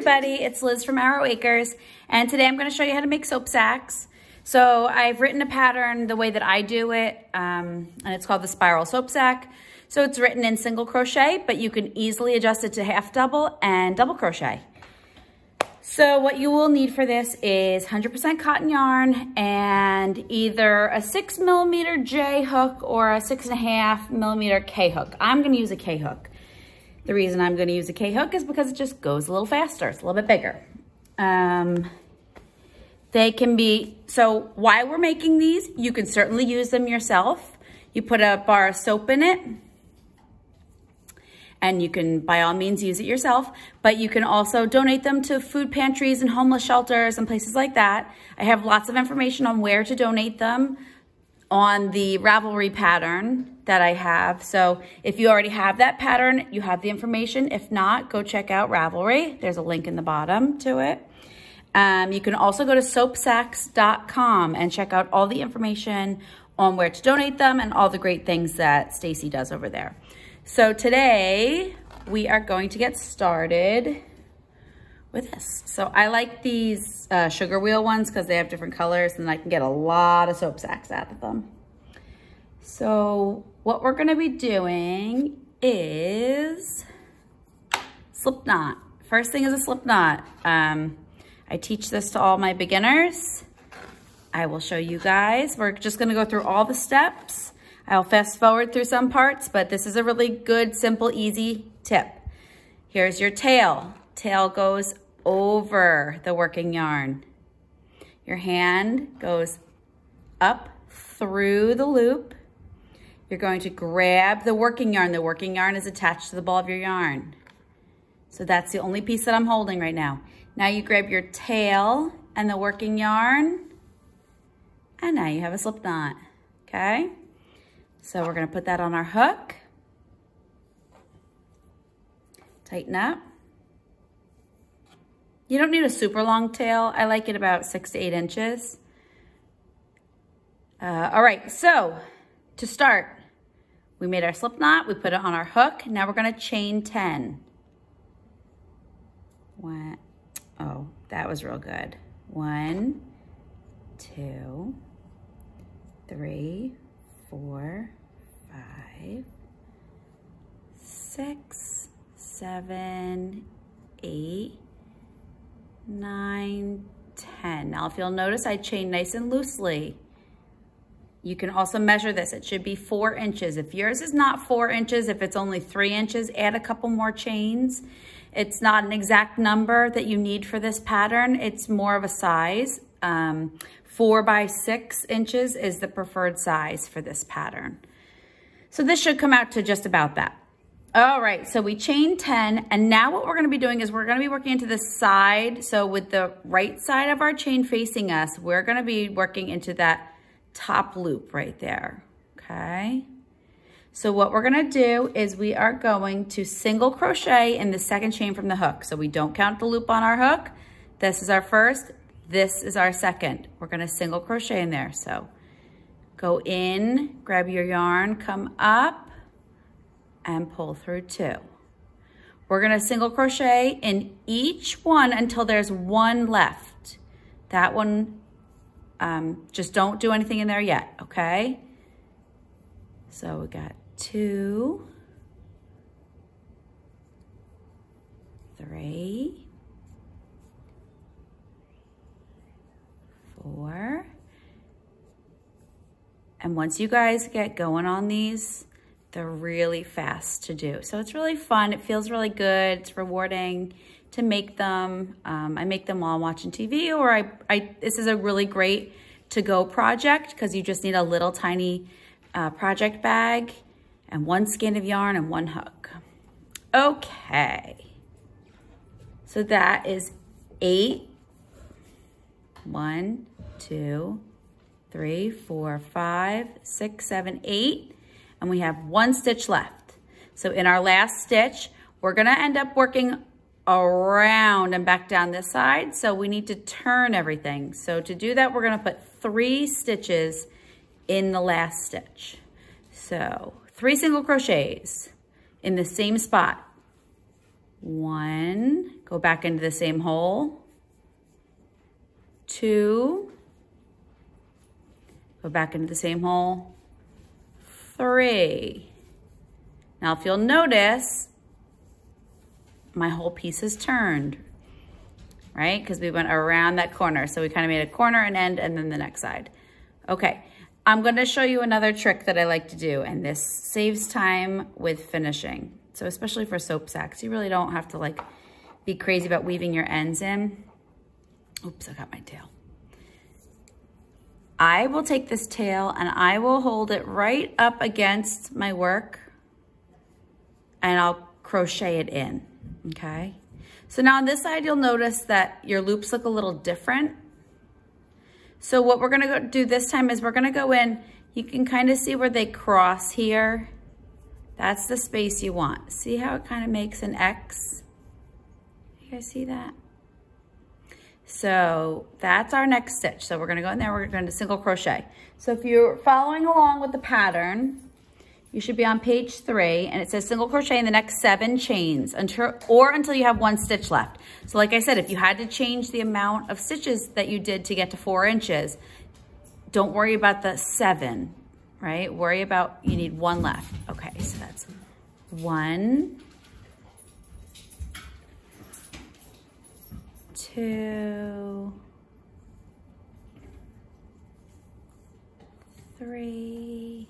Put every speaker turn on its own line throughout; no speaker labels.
everybody, it's Liz from Arrow Acres, and today I'm going to show you how to make soap sacks. So I've written a pattern the way that I do it, and it's called the spiral soap sack. So it's written in single crochet, but you can easily adjust it to half double and double crochet. So what you will need for this is 100% cotton yarn and either a 6mm J hook or a 6.5mm K hook. I'm going to use a K hook. The reason I'm going to use a K hook is because it just goes a little faster. It's a little bit bigger. They can be, so while we're making these, you can certainly use them yourself. You put a bar of soap in it, and you can, by all means, use it yourself, but you can also donate them to food pantries and homeless shelters and places like that. I have lots of information on where to donate them on the Ravelry pattern that I have. So if you already have that pattern, you have the information. If not, go check out Ravelry. There's a link in the bottom to it. You can also go to soapsacks.com and check out all the information on where to donate them and all the great things that Stacy does over there. So today we are going to get started with this. So I like these sugar wheel ones because they have different colors and I can get a lot of soap sacks out of them. So what we're gonna be doing is slip knot. First thing is a slip knot. I teach this to all my beginners. I will show you guys. We're just gonna go through all the steps. I'll fast forward through some parts, but this is a really good, simple, easy tip. Here's your tail. Tail goes over the working yarn. Your hand goes up through the loop. You're going to grab the working yarn. The working yarn is attached to the ball of your yarn. So that's the only piece that I'm holding right now. Now you grab your tail and the working yarn, and now you have a slip knot, okay? So we're gonna put that on our hook. Tighten up. You don't need a super long tail. I like it about 6 to 8 inches. All right, so to start, we made our slip knot, we put it on our hook. Now we're gonna chain 10. One, oh, that was real good. 1, 2, 3, 4, 5, 6, 7, 8, 9, 10. Now, if you'll notice, I chain nice and loosely. You can also measure this. It should be 4 inches. If yours is not 4 inches, if it's only 3 inches, add a couple more chains. It's not an exact number that you need for this pattern. It's more of a size. 4 by 6 inches is the preferred size for this pattern. So this should come out to just about that. All right, so we chain 10, and now what we're gonna be doing is we're gonna be working into the side. So with the right side of our chain facing us, we're gonna be working into that top loop right there, okay? So what we're gonna do is we are going to single crochet in the second chain from the hook. So we don't count the loop on our hook. This is our first, this is our second. We're gonna single crochet in there. So go in, grab your yarn, come up, and pull through 2. We're gonna single crochet in each one until there's 1 left. That one, just don't do anything in there yet, okay? So we got 2, 3, 4, and once you guys get going on these, they're really fast to do. So it's really fun. It feels really good. It's rewarding to make them. I make them while I'm watching TV, or this is a really great to-go project because you just need a little tiny project bag and 1 skein of yarn and 1 hook. Okay. So that is 8. 1, 2, 3, 4, 5, 6, 7, 8. And we have 1 stitch left. So in our last stitch, we're gonna end up working around and back down this side. So we need to turn everything. So to do that, we're gonna put 3 stitches in the last stitch. So 3 single crochets in the same spot. 1, go back into the same hole, 2, go back into the same hole, 3. Now if you'll notice, my whole piece is turned, right? Because we went around that corner. So we kind of made a corner, an end, and then the next side. Okay, I'm gonna show you another trick that I like to do, and this saves time with finishing. So especially for soap sacks, you really don't have to like be crazy about weaving your ends in. Oops, I got my tail. I will take this tail and I will hold it right up against my work and I'll crochet it in, okay? So now on this side, you'll notice that your loops look a little different. So what we're gonna do this time is we're gonna go in, you can kind of see where they cross here. That's the space you want. See how it kind of makes an X? You guys see that? So that's our next stitch. So we're gonna go in there, we're going to single crochet. So if you're following along with the pattern, you should be on page 3 and it says single crochet in the next 7 chains until you have 1 stitch left. So like I said, if you had to change the amount of stitches that you did to get to 4 inches, don't worry about the 7, right? Worry about, you need 1 left. Okay, so that's 1, 2, 3,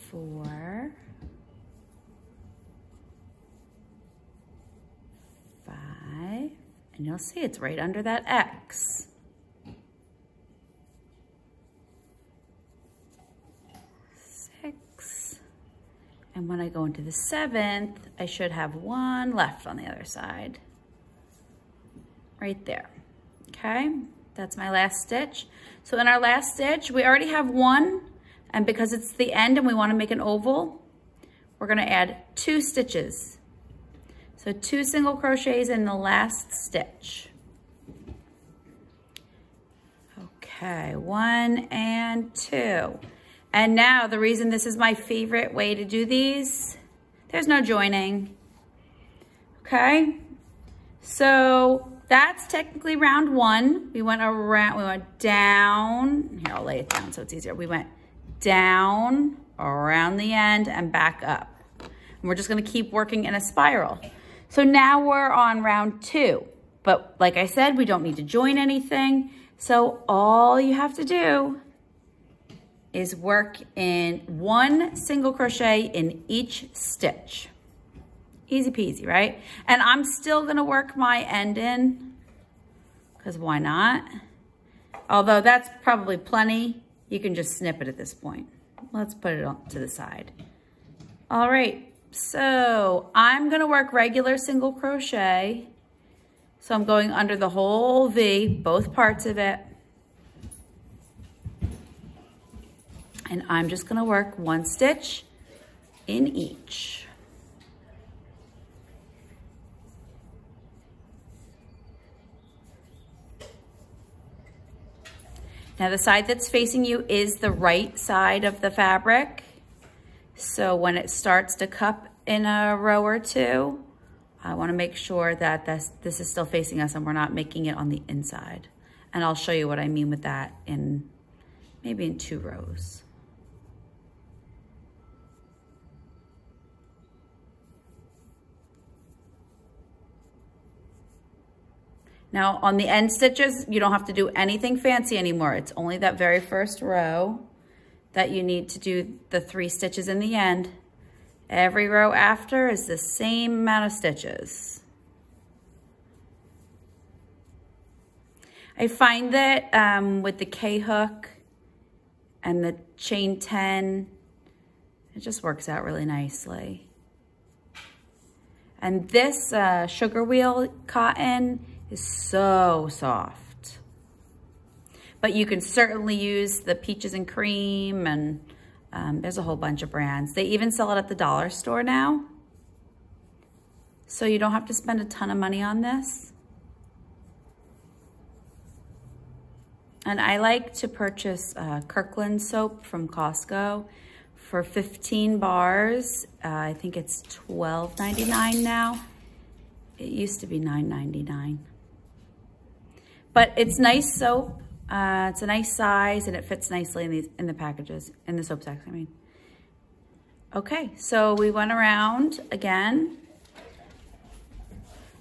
4, 5, and you'll see it's right under that X. 6, and when I go into the 7th, I should have 1 left on the other side. Right there, okay? That's my last stitch. So in our last stitch, we already have 1, and because it's the end and we want to make an oval, we're going to add 2 stitches. So 2 single crochets in the last stitch. Okay, 1 and 2. And now the reason this is my favorite way to do these, there's no joining. Okay, so that's technically round 1. We went around, we went down. Here, I'll lay it down so it's easier. We went down, around the end, and back up. And we're just gonna keep working in a spiral. So now we're on round 2. But like I said, we don't need to join anything. So all you have to do is work in 1 single crochet in each stitch. Easy peasy, right? And I'm still gonna work my end in, because why not? Although that's probably plenty. You can just snip it at this point. Let's put it on to the side. All right, so I'm gonna work regular single crochet. So I'm going under the whole V, both parts of it. And I'm just gonna work 1 stitch in each. Now the side that's facing you is the right side of the fabric. So when it starts to cup in a row or 2, I wanna make sure that this is still facing us and we're not making it on the inside. And I'll show you what I mean with that in maybe in 2 rows. Now on the end stitches, you don't have to do anything fancy anymore. It's only that very first row that you need to do the 3 stitches in the end. Every row after is the same amount of stitches. I find that with the K-hook and the chain 10, it just works out really nicely. And this sugar wheel cotton is so soft. But you can certainly use the Peaches and Cream, and there's a whole bunch of brands. They even sell it at the dollar store now. So you don't have to spend a ton of money on this. And I like to purchase Kirkland soap from Costco for 15 bars. I think it's $12.99 now. It used to be $9.99. But it's nice soap. It's a nice size and it fits nicely in the packages, in the soap sacks, I mean. Okay, so we went around again.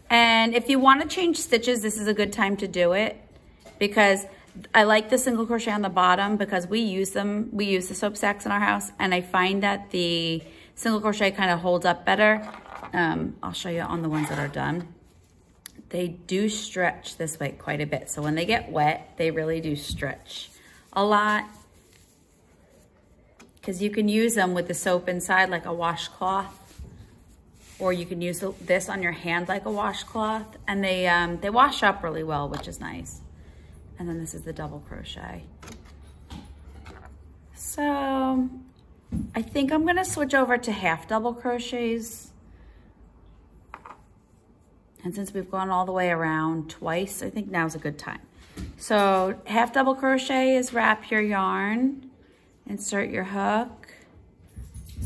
And if you want to change stitches, this is a good time to do it, because I like the single crochet on the bottom because we use them. We use the soap sacks in our house, and I find that the single crochet kind of holds up better. I'll show you on the ones that are done. They do stretch this way quite a bit. So when they get wet, they really do stretch a lot, because you can use them with the soap inside like a washcloth, or you can use this on your hand like a washcloth, and they wash up really well, which is nice. And then this is the double crochet. So I think I'm gonna switch over to half double crochets. And since we've gone all the way around twice, I think now's a good time. So half double crochet is wrap your yarn, insert your hook,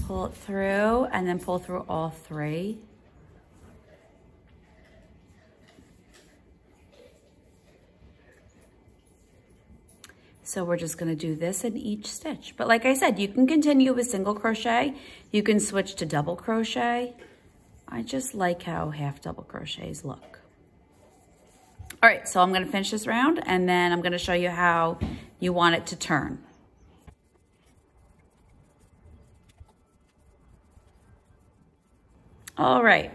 pull it through, and then pull through all three. So we're just gonna do this in each stitch. But like I said, you can continue with single crochet. You can switch to double crochet. I just like how half double crochets look. All right, so I'm gonna finish this round, and then I'm gonna show you how you want it to turn. All right,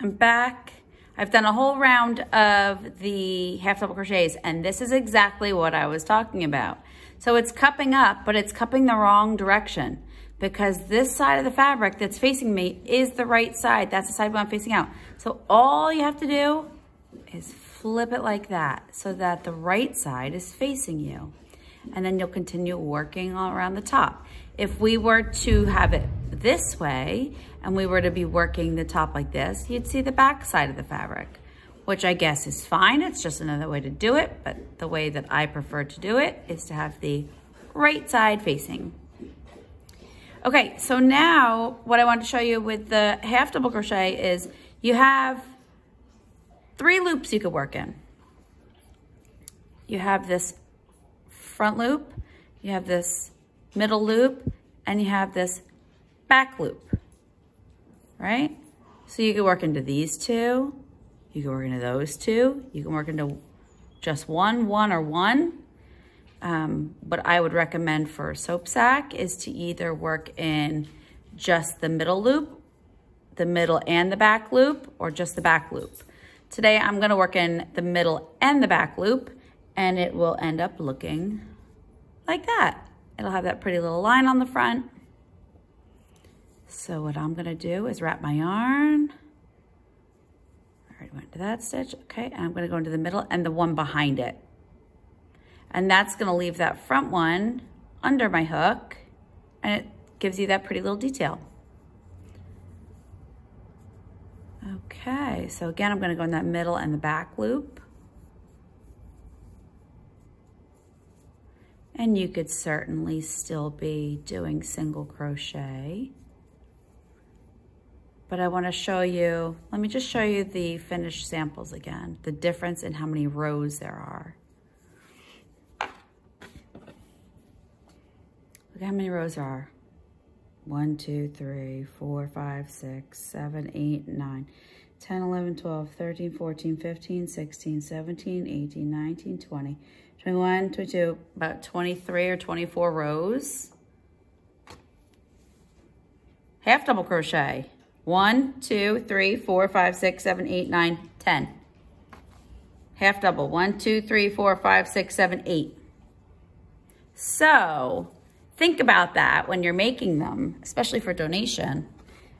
I'm back. I've done a whole round of the half double crochets, and this is exactly what I was talking about. So it's cupping up, but it's cupping the wrong direction, because this side of the fabric that's facing me is the right side. That's the side I'm facing out. So all you have to do is flip it like that so that the right side is facing you. And then you'll continue working all around the top. If we were to have it this way and we were to be working the top like this, you'd see the back side of the fabric, which I guess is fine. It's just another way to do it, but the way that I prefer to do it is to have the right side facing. Okay, so now what I want to show you with the half double crochet is you have 3 loops you could work in. You have this front loop, you have this middle loop, and you have this back loop, right? So you can work into these 2, you can work into those 2, you can work into just one, or one. What I would recommend for a soap sack is to either work in just the middle loop, the middle and the back loop, or just the back loop. Today I'm gonna work in the middle and the back loop, and it will end up looking like that. It'll have that pretty little line on the front. So what I'm gonna do is wrap my yarn. I already went to that stitch, okay, and I'm gonna go into the middle and the one behind it. And that's gonna leave that front one under my hook, and it gives you that pretty little detail. Okay, so again, I'm gonna go in that middle and the back loop. And you could certainly still be doing single crochet. But I wanna show you, let me just show you the finished samples again, the difference in how many rows there are. Look how many rows there are. 1, 2, 3, 4, 5, 6, 7, 8, 9, 10, 11, 12, 13, 14, 15, 16, 17, 18, 19, 20, 21, 22, about 23 or 24 rows. Half double crochet. 1, 2, 3, 4, 5, 6, 7, 8, 9, 10. Half double. 1, 2, 3, 4, 5, 6, 7, 8. So think about that when you're making them, especially for donation.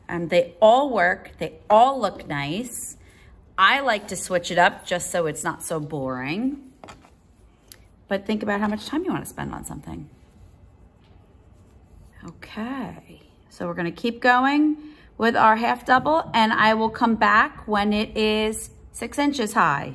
They all work, they all look nice. I like to switch it up just so it's not so boring. But think about how much time you want to spend on something. Okay, so we're gonna keep going with our half double, and I will come back when it is 6 inches high.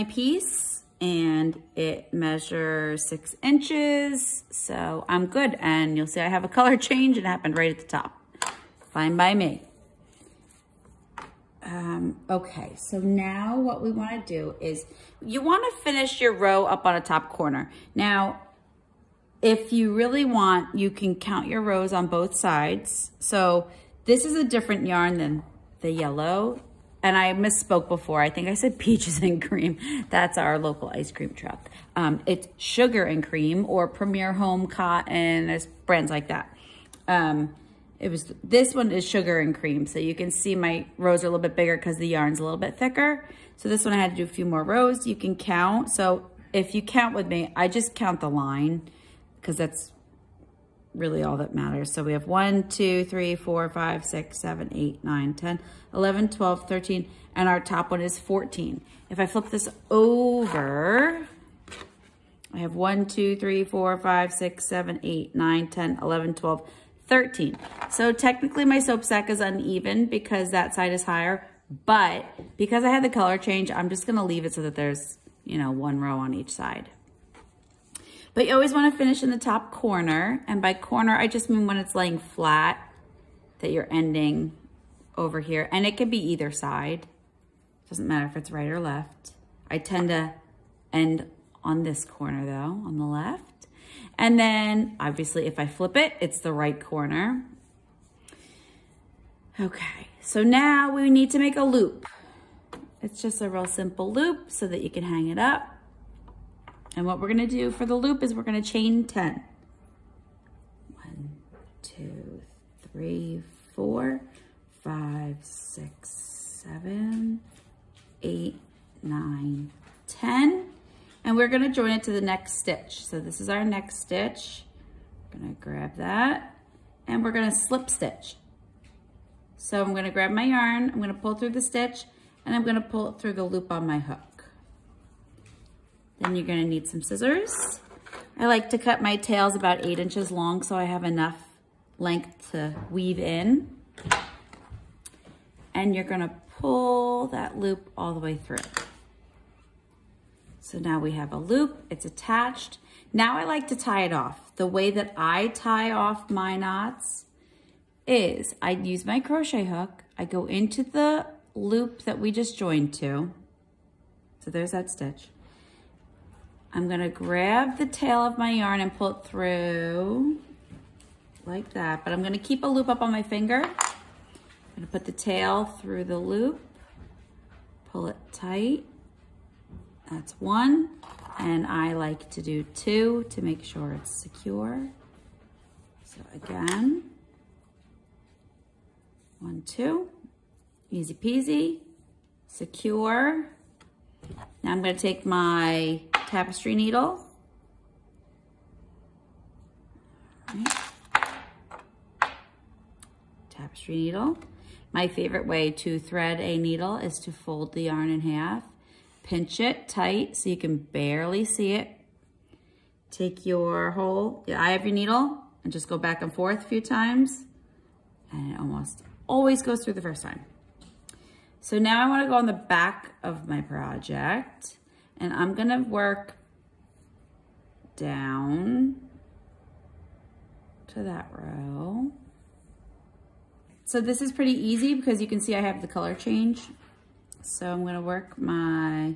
piece and it measures 6 inches. So I'm good. And you'll see I have a color change. It happened right at the top. Fine by me. Okay, so now what we want to do is you want to finish your row up on a top corner. Now, if you really want, you can count your rows on both sides. So this is a different yarn than the yellow. And I misspoke before. I think I said peaches and cream. That's our local ice cream truck. It's sugar and cream or Premier Home Cotton. There's brands like that. This one is sugar and cream. So you can see my rows are a little bit bigger because the yarn's a little bit thicker. So this one I had to do a few more rows. You can count. So if you count with me, I just count the line because that's really all that matters. So we have 1, 2, 3, 4, 5, 6, 7, 8, 9, 10, 11, 12, 13, and our top one is 14. If I flip this over, I have 1, 2, 3, 4, 5, 6, 7, 8, 9, 10, 11, 12, 13. So technically my soap stack is uneven because that side is higher, but because I had the color change, I'm just gonna leave it so that there's, you know, 1 row on each side. But you always wanna finish in the top corner, and by corner, I just mean when it's laying flat, that you're ending over here, and it could be either side. Doesn't matter if it's right or left. I tend to end on this corner though, on the left. And then obviously if I flip it, it's the right corner. Okay, so now we need to make a loop. It's just a real simple loop so that you can hang it up. And what we're gonna do for the loop is we're gonna chain 10. 1, 2, 3, 4, 5, 6, 7, 8, 9, 10. And we're gonna join it to the next stitch. So this is our next stitch. I'm gonna grab that and we're gonna slip stitch. So I'm gonna grab my yarn, I'm gonna pull through the stitch and I'm gonna pull it through the loop on my hook. Then you're gonna need some scissors. I like to cut my tails about 8 inches long so I have enough length to weave in. And you're gonna pull that loop all the way through. So now we have a loop, it's attached. Now I like to tie it off. The way that I tie off my knots is I use my crochet hook, I go into the loop that we just joined to. So there's that stitch. I'm gonna grab the tail of my yarn and pull it through like that, but I'm gonna keep a loop up on my finger. I'm gonna put the tail through the loop, pull it tight. That's 1, and I like to do 2 to make sure it's secure. So again, 1, 2, easy peasy, secure. Now I'm going to take my tapestry needle. Tapestry needle. My favorite way to thread a needle is to fold the yarn in half. Pinch it tight so you can barely see it. Take the eye of your needle and just go back and forth a few times. And it almost always goes through the first time. So now I want to go on the back of my project and I'm going to work down to that row. So this is pretty easy because you can see I have the color change. So I'm gonna work my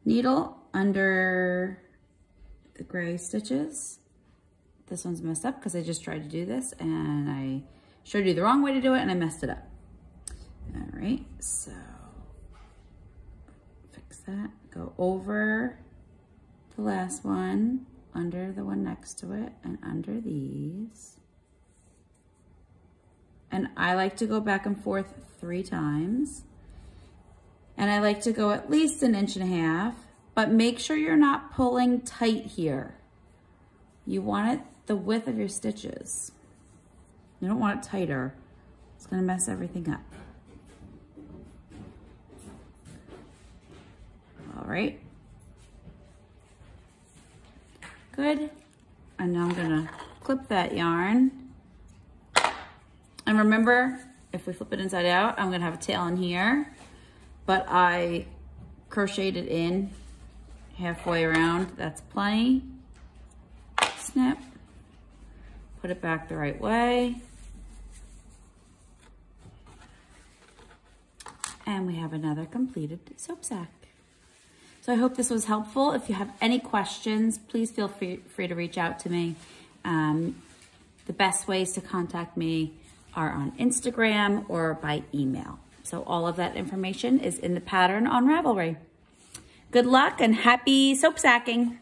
needle under the gray stitches. This one's messed up because I just tried to do this and I showed you the wrong way to do it and I messed it up. All right, so fix that. Go over the last one, under the one next to it, and under these. And I like to go back and forth 3 times. And I like to go at least 1.5 inches, but make sure you're not pulling tight here. You want it the width of your stitches. You don't want it tighter. It's gonna mess everything up. All right. Good. And now I'm gonna clip that yarn. And remember, if we flip it inside out, I'm gonna have a tail in here. But I crocheted it in halfway around. That's plenty. Snip. Put it back the right way. And we have another completed soap sack. So I hope this was helpful. If you have any questions, please feel free to reach out to me. The best ways to contact me are on Instagram or by email. So all of that information is in the pattern on Ravelry. Good luck and happy soap sacking.